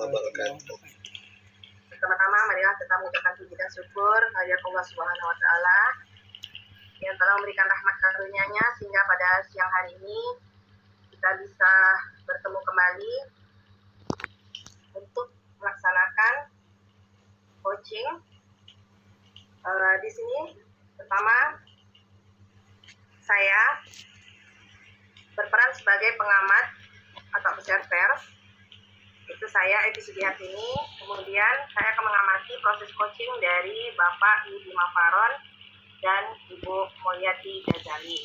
wabarakatuh. Pertama-tama marilah kita mengucapkan puji dan syukur kehadirat Allah Subhanahu wa taala yang telah memberikan rahmat karunia-Nya sehingga pada siang hari ini kita bisa bertemu kembali untuk melaksanakan coaching. Di sini pertama saya berperan sebagai pengamat atau observer. Itu saya Evi Sudihartini. Kemudian saya akan mengamati proses coaching dari Bapak Yudi Mafaron dan Ibu Mulyati Ghazali.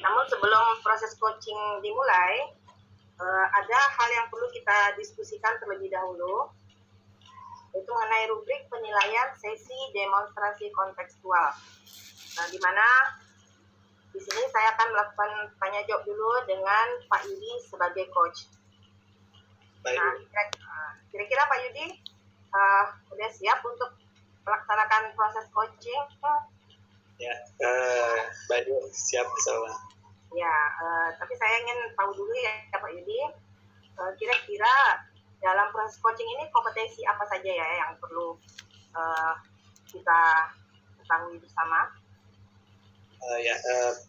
Namun sebelum proses coaching dimulai, ada hal yang perlu kita diskusikan terlebih dahulu, yaitu mengenai rubrik penilaian sesi demonstrasi kontekstual. Nah, di mana di sini saya akan melakukan tanya jawab dulu dengan Pak Yudi sebagai coach. Nah, kira-kira Pak Yudi udah siap untuk melaksanakan proses coaching? Ya, baik, siap insyaallah. Ya, tapi saya ingin tahu dulu ya Pak Yudi, kira-kira dalam proses coaching ini kompetensi apa saja ya yang perlu kita ketahui bersama?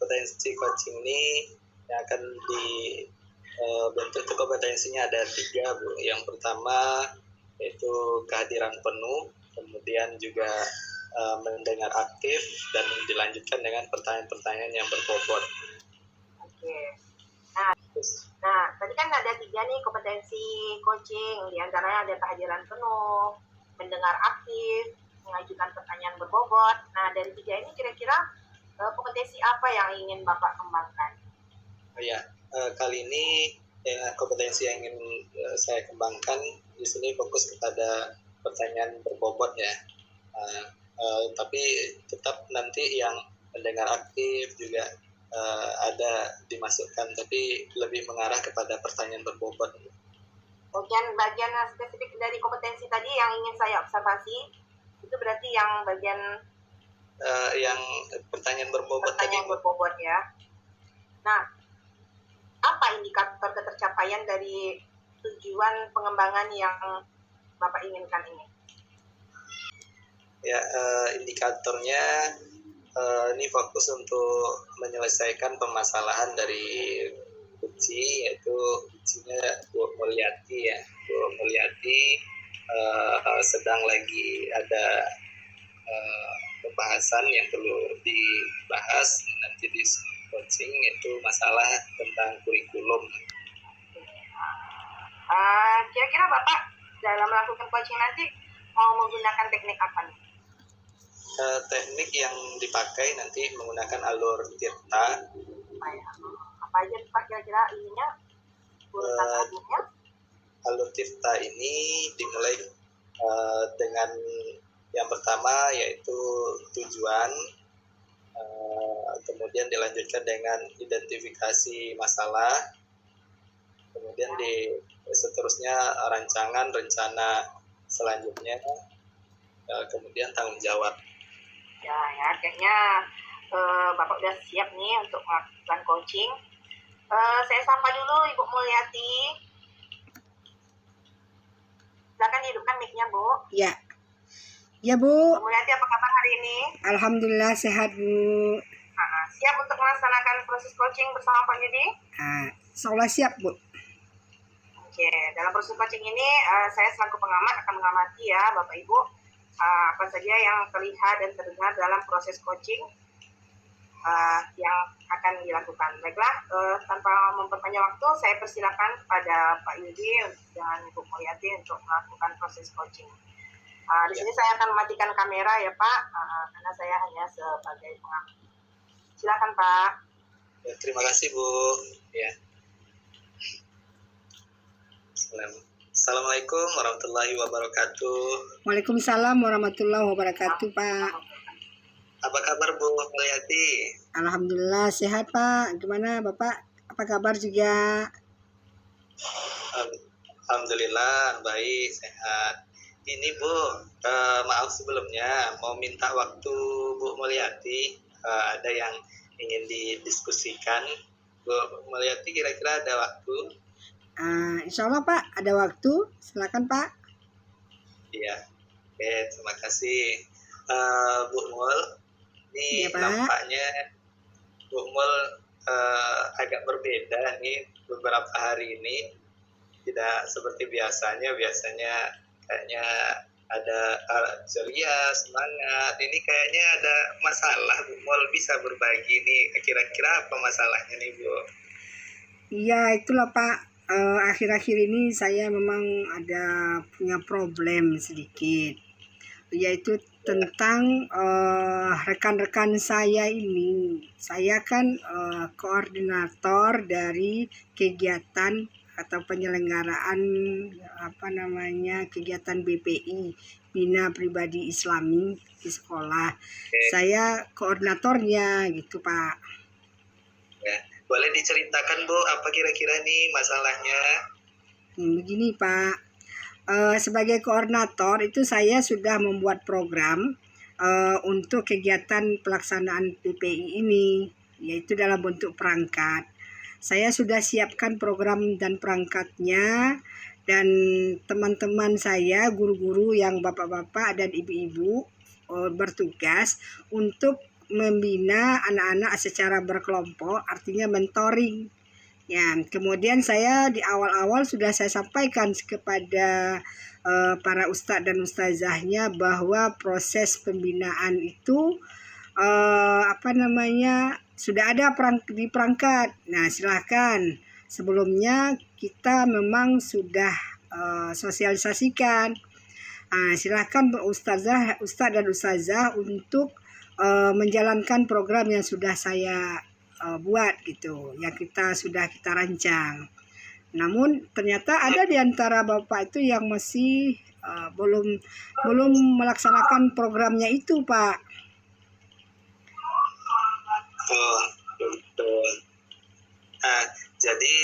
Potensi coaching ini yang akan dibentuk kompetensinya ada 3, Bu. Yang pertama yaitu kehadiran penuh, kemudian juga mendengar aktif, dan dilanjutkan dengan pertanyaan-pertanyaan yang berbobot. Oke. Nah, tadi kan ada 3 nih kompetensi coaching, di antaranya ada kehadiran penuh, mendengar aktif, mengajukan pertanyaan berbobot. Nah, dari 3 ini kira-kira kompetensi apa yang ingin Bapak kembangkan? Kali ini kompetensi yang ingin saya kembangkan di sini fokus kepada pertanyaan berbobot ya. Tapi tetap nanti yang mendengar aktif juga ada dimasukkan, tapi lebih mengarah kepada pertanyaan berbobot. Bagian spesifik dari kompetensi tadi yang ingin saya observasi itu berarti yang bagian yang pertanyaan berbobot tadi. Berbobot ya. Nah, apa indikator ketercapaian dari tujuan pengembangan yang Bapak inginkan ini? Ya, indikatornya ini fokus untuk menyelesaikan permasalahan dari Uci, yaitu Ucinya Bu Mulyati ya. Bu Mulyati sedang lagi ada pembahasan yang perlu dibahas nanti di coaching, yaitu masalah tentang kurikulum. Kira-kira Bapak dalam melakukan coaching nanti mau menggunakan teknik apa nih? Teknik yang dipakai nanti menggunakan alur Tirta. Apa aja Pak kira-kira ininya? Urutan alurnya? Alur Tirta ini dimulai dengan yang pertama yaitu tujuan, kemudian dilanjutkan dengan identifikasi masalah, kemudian seterusnya rancangan rencana selanjutnya, kemudian tanggung jawab. Ya kayaknya Bapak udah siap nih untuk melakukan coaching. Saya sapa dulu Ibu Mulyati. Silakan hidupkan mic-nya, Bu. Ya Bu. Bu Mulyati, apa kabar hari ini? Alhamdulillah sehat Bu. Siap untuk melaksanakan proses coaching bersama Pak Yudi? Insyaallah siap Bu. Oke, dalam proses coaching ini saya selaku pengamat akan mengamati ya Bapak Ibu apa saja yang terlihat dan terdengar dalam proses coaching yang akan dilakukan. Baiklah, tanpa memperpanjang waktu, saya persilakan kepada Pak Yudi dan Ibu Mulyati untuk melakukan proses coaching. Di sini saya akan mematikan kamera ya Pak, karena saya hanya sebagai pengamat. Silakan Pak. Ya, terima kasih Bu. Ya. Assalamualaikum warahmatullahi wabarakatuh. Waalaikumsalam warahmatullahi wabarakatuh Pak. Apa kabar Bu Mulyati? Alhamdulillah sehat Pak. Gimana Bapak? Apa kabar juga? Alhamdulillah baik, sehat. Ini Bu, maaf sebelumnya mau minta waktu Bu Mulyati, ada yang ingin didiskusikan. Bu Mulyati kira-kira ada waktu? Insya Allah Pak, ada waktu. Silakan Pak. Iya, oke, terima kasih. Bu Mul, ini Iya Pak. nampaknya Bu Mul agak berbeda nih beberapa hari ini, tidak seperti biasanya. Biasanya kayaknya ada ceria, semangat. Ini kayaknya ada masalah. Bu Mul bisa berbagi nih, kira-kira apa masalahnya nih Bu? Iya, itulah Pak. Akhir-akhir ini saya memang ada punya problem sedikit, yaitu tentang rekan-rekan saya ini. Saya kan koordinator dari kegiatan atau penyelenggaraan kegiatan BPI, Bina Pribadi Islami di sekolah. Saya koordinatornya gitu Pak. Ya, boleh diceritakan Bu, apa kira-kira nih masalahnya? Begini Pak, sebagai koordinator itu saya sudah membuat program untuk kegiatan pelaksanaan PPI ini, yaitu dalam bentuk perangkat. Saya sudah siapkan program dan perangkatnya, dan teman-teman saya, guru-guru yang bapak-bapak dan ibu-ibu bertugas untuk membina anak-anak secara berkelompok, artinya mentoring. Ya, kemudian saya di awal-awal sudah saya sampaikan kepada para ustadz dan ustazahnya bahwa proses pembinaan itu sudah ada di perangkat. Nah, silahkan. Sebelumnya kita memang sudah sosialisasikan. Silahkan ustadz dan ustazah untuk menjalankan program yang sudah saya buat gitu, yang sudah kita rancang. Namun ternyata ada di antara bapak itu yang masih belum melaksanakan programnya itu Pak. Oh, betul. Jadi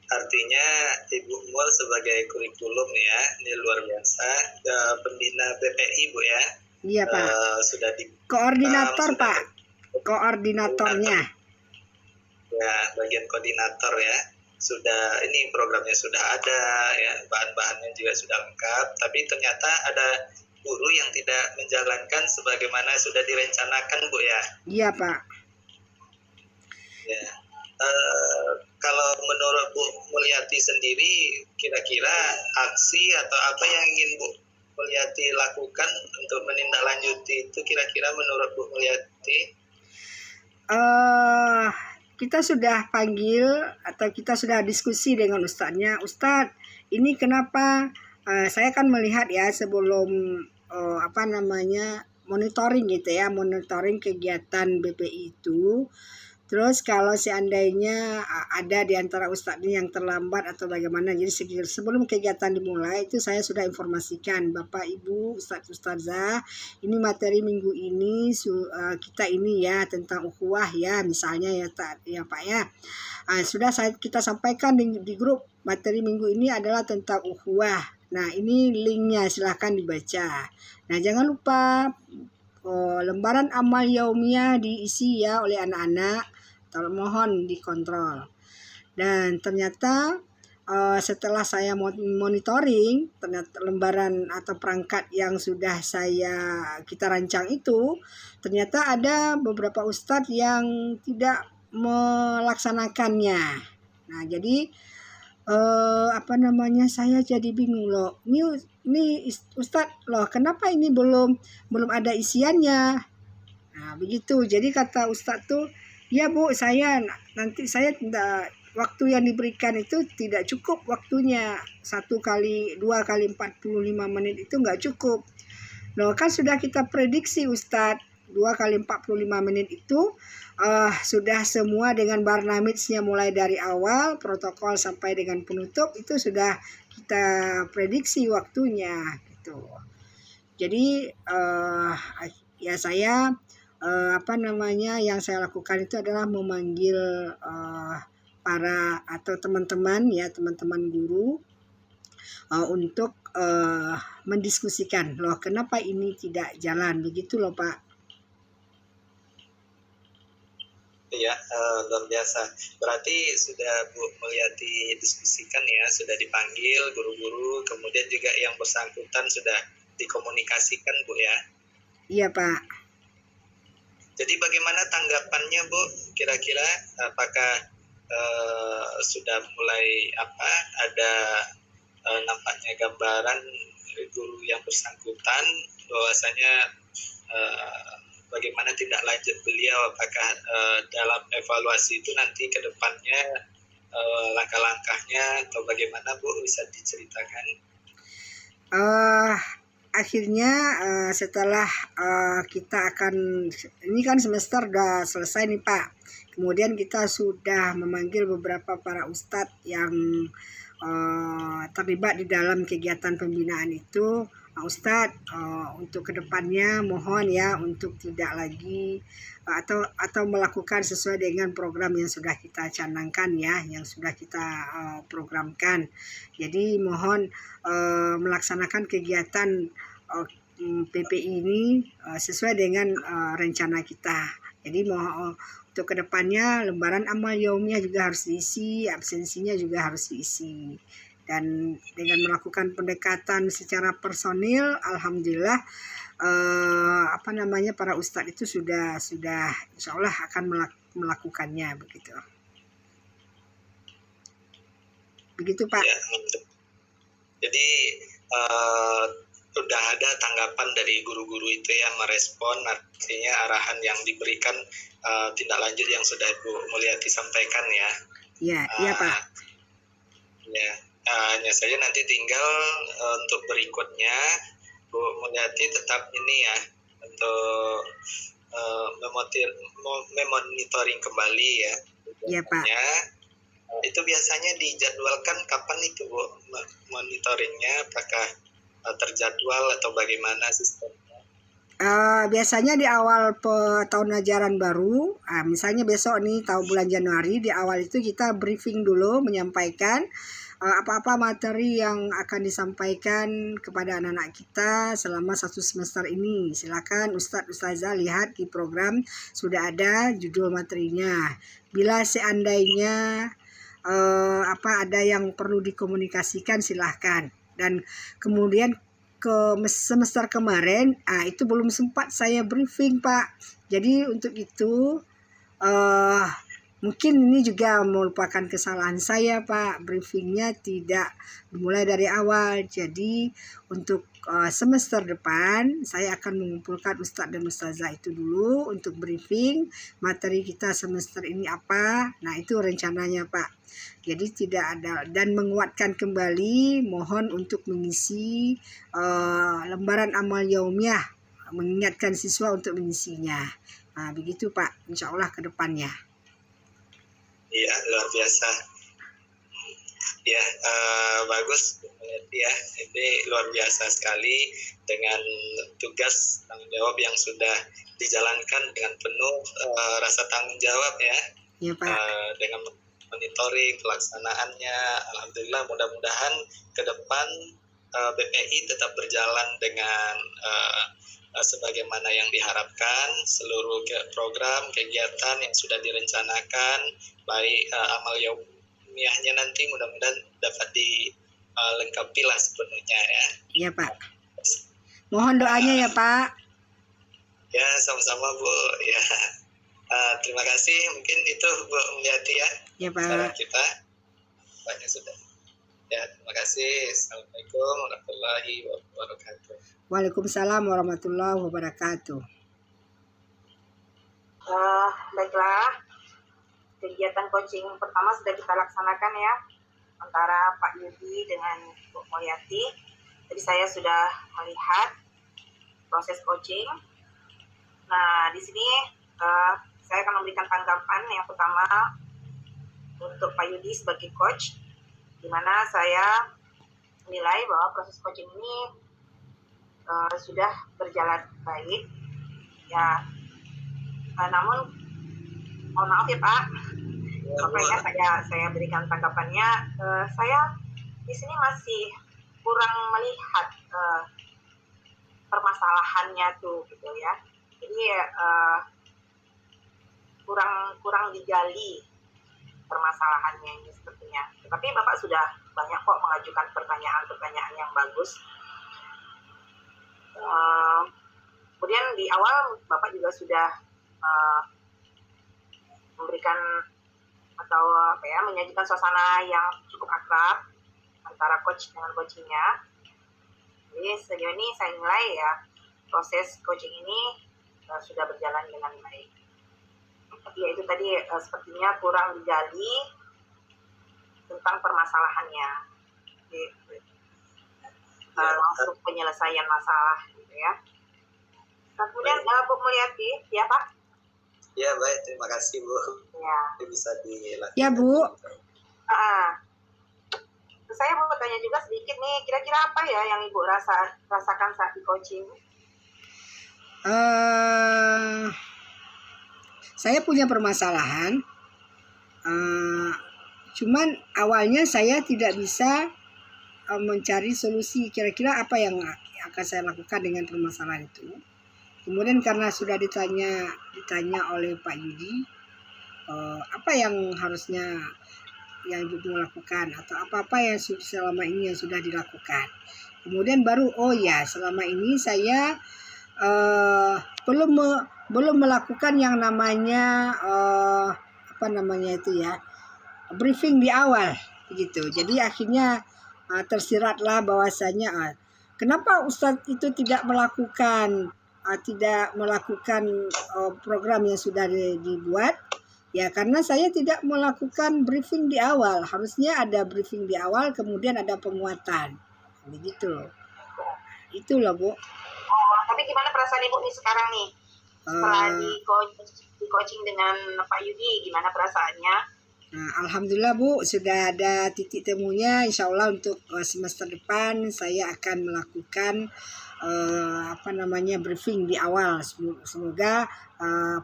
artinya Ibu Mul sebagai kurikulum ya, ini luar biasa, pembina BPI Bu ya. Iya Pak. Sudah koordinator Pak, koordinatornya. Ya, bagian koordinator ya. Sudah, ini programnya sudah ada ya, bahan-bahannya juga sudah lengkap, tapi ternyata ada guru yang tidak menjalankan sebagaimana sudah direncanakan Bu ya. Iya Pak. Ya. Kalau menurut Bu Mulyati sendiri, kira-kira aksi atau apa yang ingin Bu Mulyati lakukan untuk menindaklanjuti itu, kira-kira menurut Bu Mulyati? Kita sudah panggil atau kita sudah diskusi dengan ustadznya. Ustadz, ini kenapa saya kan melihat ya sebelum monitoring gitu ya, monitoring kegiatan BPI itu. Terus kalau seandainya ada di antara ustadznya yang terlambat atau bagaimana, jadi sebelum kegiatan dimulai itu saya sudah informasikan Bapak Ibu Ustadz Ustazah, ini materi minggu ini kita ini ya tentang ukhuwah ya misalnya ya Pak ya. Sudah kita sampaikan di grup, materi minggu ini adalah tentang ukhuwah. Nah ini linknya silahkan dibaca. Nah jangan lupa lembaran amal yaumiyah diisi ya oleh anak-anak. Tolong mohon dikontrol. Dan ternyata setelah saya monitoring, ternyata lembaran atau perangkat yang sudah kita rancang itu, ternyata ada beberapa ustadz yang tidak melaksanakannya. Nah jadi saya jadi bingung loh. Ini ustadz loh, kenapa ini belum ada isiannya? Nah begitu. Jadi kata ustadz tuh, ya Bu, nanti saya tidak, waktu yang diberikan itu tidak cukup waktunya. 2 kali 45 menit itu nggak cukup. Loh kan sudah kita prediksi Ustadz, 2 kali 45 menit itu sudah semua dengan barnamijnya mulai dari awal, protokol sampai dengan penutup itu sudah kita prediksi waktunya gitu. Jadi ya saya yang saya lakukan itu adalah memanggil para atau teman-teman guru untuk mendiskusikan loh kenapa ini tidak jalan begitu loh Pak. Iya, luar biasa. Berarti sudah Bu Mulyati diskusikan ya, sudah dipanggil guru-guru, kemudian juga yang bersangkutan sudah dikomunikasikan Bu ya. Iya Pak. Jadi bagaimana tanggapannya Bu? Kira-kira apakah sudah mulai ada nampaknya gambaran dari guru yang bersangkutan bahwasanya bagaimana tindak lanjut beliau, apakah dalam evaluasi itu nanti ke depannya langkah-langkahnya atau bagaimana Bu, bisa diceritakan? Akhirnya setelah kita akan, ini kan semester udah selesai nih Pak, kemudian kita sudah memanggil beberapa para ustadz yang terlibat di dalam kegiatan pembinaan itu. Ustadz, untuk kedepannya mohon ya untuk tidak lagi atau melakukan sesuai dengan program yang sudah kita canangkan ya, yang sudah kita programkan. Jadi mohon melaksanakan kegiatan PPI ini sesuai dengan rencana kita. Jadi untuk kedepannya lembaran amal yaumiyah juga harus diisi, absensinya juga harus diisi. Dan dengan melakukan pendekatan secara personil, alhamdulillah para ustadz itu sudah insya Allah akan melakukannya begitu. Begitu Pak. Ya, jadi sudah ada tanggapan dari guru-guru itu yang merespon, artinya arahan yang diberikan tindak lanjut yang sudah Bu Mulyati sampaikan ya. Iya, iya Pak. Ya, hanya saja nanti tinggal untuk berikutnya Bu Mulyati tetap ini ya untuk memonitoring kembali ya. Iya Pak. Itu biasanya dijadwalkan kapan itu Bu monitoringnya, apakah terjadwal atau bagaimana sistemnya? Biasanya di awal tahun ajaran baru, misalnya besok nih bulan Januari, di awal itu kita briefing dulu menyampaikan apa-apa materi yang akan disampaikan kepada anak-anak kita selama 1 semester ini. Silakan Ustadz Ustazah lihat di program sudah ada judul materinya. Bila seandainya ada yang perlu dikomunikasikan silahkan. Dan kemudian ke semester kemarin itu belum sempat saya briefing Pak. Jadi untuk itu mungkin ini juga merupakan kesalahan saya Pak, briefingnya tidak dimulai dari awal. Jadi untuk semester depan saya akan mengumpulkan Ustadz dan Ustazah itu dulu untuk briefing materi kita semester ini apa. Nah itu rencananya Pak. Jadi tidak ada, dan menguatkan kembali mohon untuk mengisi lembaran amal yaumiyah, mengingatkan siswa untuk mengisinya. Nah begitu Pak, insya Allah ke depannya. Iya, luar biasa. Ya, bagus ya. Ini luar biasa sekali dengan tugas tanggung jawab yang sudah dijalankan dengan penuh rasa tanggung jawab ya. Iya Pak. Dengan monitoring pelaksanaannya, alhamdulillah mudah-mudahan ke depan BPI tetap berjalan dengan sebagaimana yang diharapkan. Seluruh program kegiatan yang sudah direncanakan, baik amal yaumiyahnya nanti mudah-mudahan dapat dilengkapi lah sepenuhnya ya. Iya Pak. Mohon doanya ya Pak. Ya, sama-sama Bu. Ya. Terima kasih. Mungkin itu Bu Mulyati ya. Ya Pak. Saran kita banyak sudah. Ya, terima kasih. Assalamualaikum warahmatullahi wabarakatuh. Waalaikumsalam warahmatullahi wabarakatuh. Baiklah, kegiatan coaching pertama sudah kita laksanakan ya antara Pak Yudi dengan Bu Mulyati. Jadi saya sudah melihat proses coaching. Nah, di sini saya akan memberikan tanggapan yang pertama untuk Pak Yudi sebagai coach, di mana saya menilai bahwa proses coaching ini sudah berjalan baik. Ya, namun mohon maaf ya Pak, makanya saya berikan tanggapannya. Saya di sini masih kurang melihat permasalahannya tuh gitu ya. Jadi kurang digali permasalahannya ini sepertinya. Tapi Bapak sudah banyak kok mengajukan pertanyaan-pertanyaan yang bagus. Kemudian di awal Bapak juga sudah memberikan atau menyajikan suasana yang cukup akrab antara coach dengan coachingnya. Jadi sejauh ini saya nilai ya proses coaching ini sudah berjalan dengan baik. Ya itu tadi sepertinya kurang digali tentang permasalahannya. Jadi, langsung penyelesaian masalah gitu ya. Kemudian Bu Mulyati, ya Pak? Ya baik, terima kasih Bu. Ya. Bisa dilanjutkan. Ya Bu. Saya mau bertanya juga sedikit nih, kira-kira apa ya yang Ibu rasakan saat di coaching? Saya punya permasalahan, cuman awalnya saya tidak bisa mencari solusi kira-kira apa yang akan saya lakukan dengan permasalahan itu. Kemudian karena sudah ditanya oleh Pak Yudi, apa yang harusnya yang Ibu lakukan atau apa-apa yang selama ini yang sudah dilakukan. Kemudian baru selama ini saya belum melakukan yang namanya briefing di awal begitu. Jadi akhirnya tersiratlah bahwasanya kenapa Ustadz itu tidak melakukan program yang sudah dibuat. Ya karena saya tidak melakukan briefing di awal. Harusnya ada briefing di awal, kemudian ada penguatan. Begitu. Itulah Bu. Tapi gimana perasaan Ibu nih sekarang nih? Setelah di coaching dengan Pak Yudi, gimana perasaannya? Alhamdulillah Bu, sudah ada titik temunya. Insya Allah untuk semester depan saya akan melakukan briefing di awal. Semoga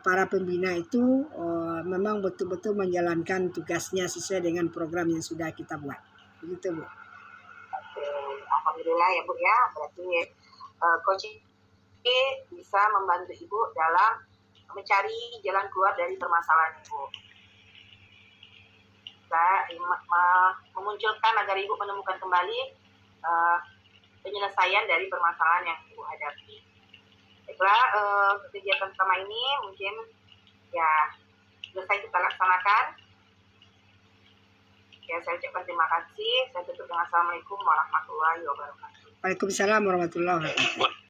para pembina itu memang betul-betul menjalankan tugasnya sesuai dengan program yang sudah kita buat. Begitu Bu. Alhamdulillah ya Bu ya, berarti coaching bisa membantu Ibu dalam mencari jalan keluar dari permasalahan Ibu. Memunculkan agar Ibu menemukan kembali penyelesaian dari permasalahan yang Ibu hadapi. Baiklah, kegiatan pertama ini mungkin ya selesai kita laksanakan. Ya, saya ucapkan terima kasih. Saya tutup dengan Assalamualaikum warahmatullahi wabarakatuh. Waalaikumsalam warahmatullahi wabarakatuh.